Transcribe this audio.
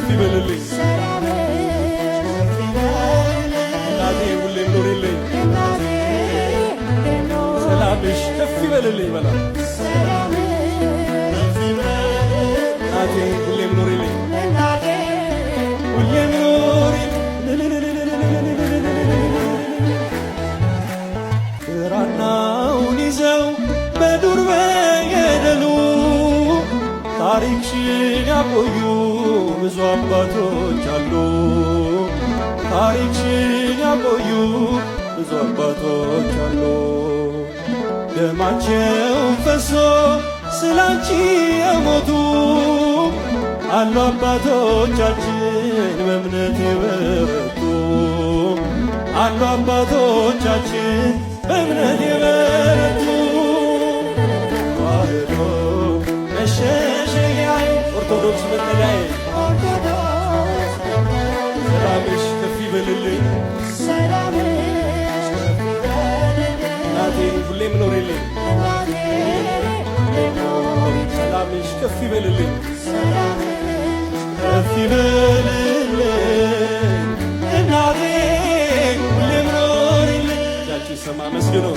ይበልልኝ እናቴ ሁሌም ኑሪልኝ ሰላምሽ ከፍ ይበልልኝ በላ እናቴ ሁሌም ኑሪልኝ ሁሌም ኑሪልኝ ብራናውን ይዘው በዱር በገደሉ ታሪክሽን ያቆዩ ብዙ አባቶች አሉ ታሪክሽን ያቆዩ ብዙ አባቶች አሉ ደማቸው ፈሶ ስላንቺ የሞቱ አሉ አባቶቻችን በእምነት የበረቱ አሉ አባቶቻችን በእምነት የበረቱ ተዋህዶ መሸሸጊያዬ ኦርቶዶክስ መጠለያዬ ሰላምሽ ከፍ ይበልልኝ እናቴ ሁሌም ኑሪልኝ ሰላምሽ ከፍ ይበልልኝ ከፍ ይበልልኝ እናቴ ሁሌም ኑሪልኝ እጃችሁ ይሰማ መስግነው